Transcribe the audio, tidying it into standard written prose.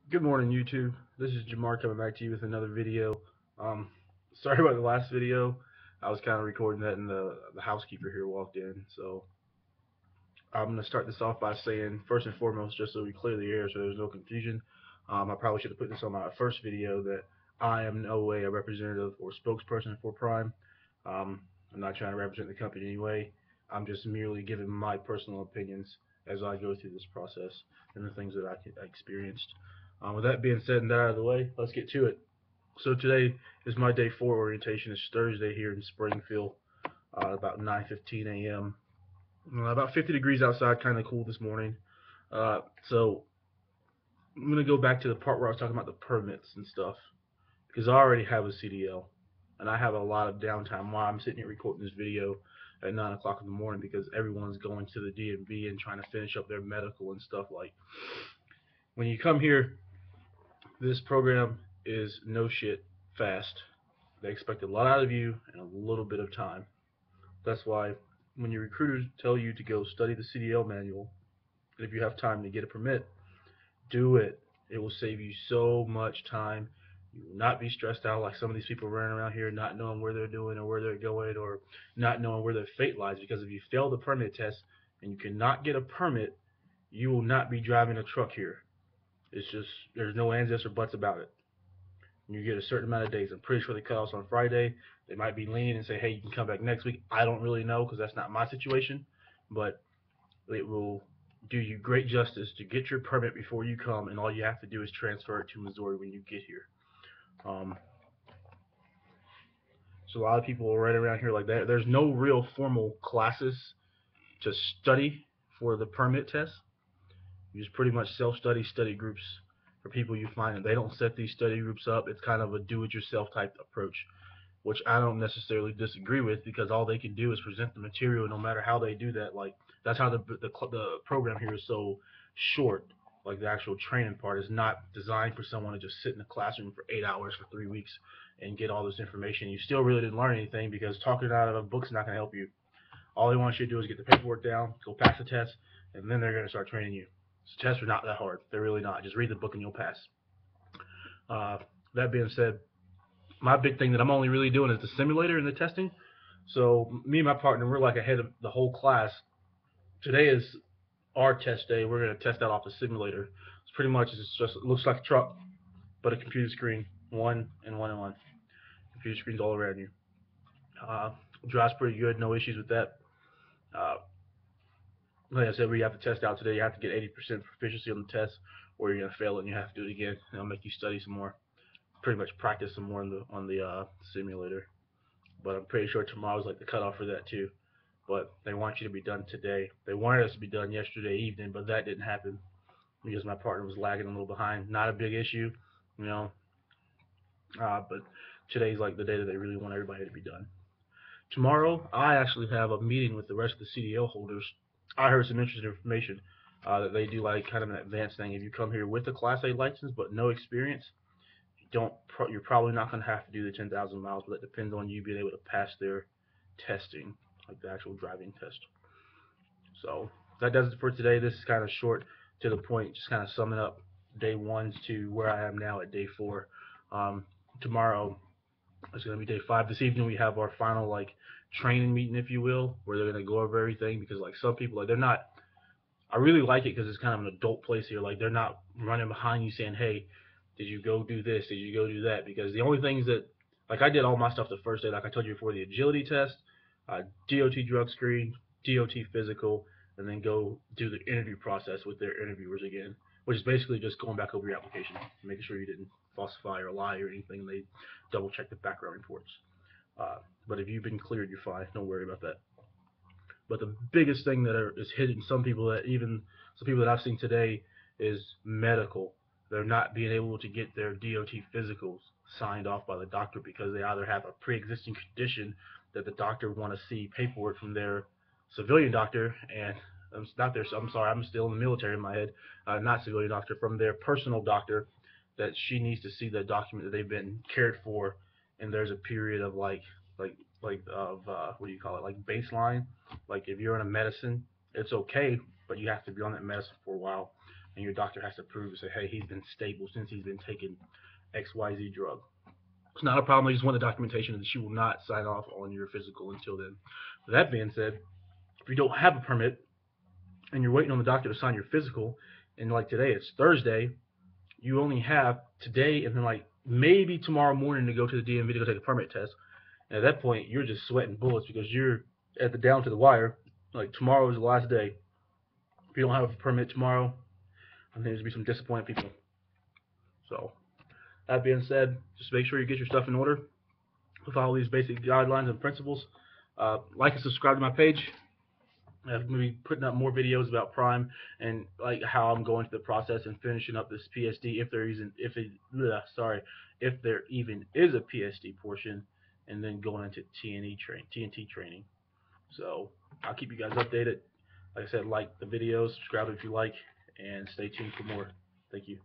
Good morning, YouTube. This is Jamar coming back to you with another video. Um, Sorry about the last video. I was kind of recording that, and the housekeeper here walked in. So I'm gonna start this off by saying, first and foremost, just so we clear the air, so there's no confusion. I probably should have put this on my first video that I am no way a representative or spokesperson for Prime. Um, I'm not trying to represent the company in any way. I'm just merely giving my personal opinions as I go through this process and the things that I experienced. With that being said and that out of the way, let's get to it. So today is my day 4 orientation. It's Thursday here in Springfield, about 9:15 a.m. About 50 degrees outside, kind of cool this morning. So I'm gonna go back to the part where I was talking about the permits and stuff because I already have a CDL and I have a lot of downtime while I'm sitting here recording this video at 9 o'clock in the morning because everyone's going to the DMV and trying to finish up their medical and stuff. Like when you come here, this program is no shit fast. They expect a lot out of you in a little bit of time. That's why when your recruiters tell you to go study the CDL manual, and if you have time to get a permit, do it. It will save you so much time. You will not be stressed out like some of these people running around here not knowing where they're doing or where they're going or not knowing where their fate lies. Because if you fail the permit test and you cannot get a permit, you will not be driving a truck here. It's just, there's no ands, ifs, or buts about it. You get a certain amount of days. I'm pretty sure they cut off on Friday. They might be lenient and say, hey, you can come back next week. I don't really know because that's not my situation, but it will do you great justice to get your permit before you come, and all you have to do is transfer it to Missouri when you get here. Um, so a lot of people are right around here like that. There's no real formal classes to study for the permit test. You just pretty much self-study study groups for people you find, and they don't set these study groups up. It's kind of a do-it-yourself type approach, which I don't necessarily disagree with because all they can do is present the material. No matter how they do that, like that's how the program here is so short. Like the actual training part is not designed for someone to just sit in a classroom for 8 hours for 3 weeks and get all this information. You still really didn't learn anything because talking it out of a book's not going to help you. All they want you to do is get the paperwork down, go pass the test, and then they're going to start training you. So tests are not that hard. They're really not. Just read the book and you'll pass. Uh, that being said, my big thing that I'm only really doing is the simulator and the testing. So me and my partner, we're like ahead of the whole class. Today is our test day. We're gonna test out off the simulator. It's pretty much it looks like a truck, but a computer screen, one and one and one. Computer screens all around you. Uh, Drives pretty good, no issues with that. Uh, like I said, we have to test out today. You have to get 80% proficiency on the test, or you're gonna fail it and you have to do it again. And it'll make you study some more, pretty much practice some more on the simulator. But I'm pretty sure tomorrow's like the cutoff for that too. But they want you to be done today. They wanted us to be done yesterday evening, but that didn't happen because my partner was lagging a little behind. Not a big issue, you know. But today's like the day that they really want everybody to be done. Tomorrow, I actually have a meeting with the rest of the CDL holders. I heard some interesting information that they do like kind of an advanced thing. If you come here with a Class A license but no experience, you're probably not going to have to do the 10,000 miles, but that depends on you being able to pass their testing, like the actual driving test. So that does it for today. This is kind of short to the point, just kind of summing up day 1 to where I am now at day 4. Um, Tomorrow is going to be day 5. This evening we have our final like training meeting, if you will, where they're going to go over everything because like some people like they're not. I really like it because it's kind of an adult place here. Like they're not running behind you saying, "Hey, did you go do this? Did you go do that?" Because the only things that like I did all my stuff the first day, like I told you before, the agility test, DOT drug screen, DOT physical, and then go do the interview process with their interviewers again, which is basically just going back over your application, making sure you didn't falsify or lie or anything. And they double check the background reports. Uh, but if you've been cleared, you're fine. Don't worry about that. But the biggest thing is hitting some people that even some people that I've seen today is medical. They're not being able to get their DOT physicals signed off by the doctor because they either have a pre-existing condition that the doctor want to see paperwork from their civilian doctor, and I'm not their. I'm sorry, I'm still in the military in my head. Not civilian doctor, from their personal doctor, that she needs to see the document that they've been cared for, and there's a period of like of what do you call it, like baseline. Like if you're on a medicine, it's okay, but you have to be on that medicine for a while. and your doctor has to prove and say, hey, he's been stable since he's been taking XYZ drug. It's not a problem. They just want the documentation that she will not sign off on your physical until then. With that being said, if you don't have a permit and you're waiting on the doctor to sign your physical, and like today it's Thursday, you only have today and then like maybe tomorrow morning to go to the DMV to go take a permit test. And at that point, you're just sweating bullets because you're at the down to the wire. Like tomorrow is the last day. If you don't have a permit tomorrow, I think there's gonna be some disappointed people. So that being said, just make sure you get your stuff in order. Follow these basic guidelines and principles. Like and subscribe to my page. I'm going to be putting up more videos about Prime and like how I'm going through the process and finishing up this PSD if there even is a PSD portion, and then going into TNT training. So I'll keep you guys updated. Like I said, like the videos, subscribe if you like, and stay tuned for more. Thank you.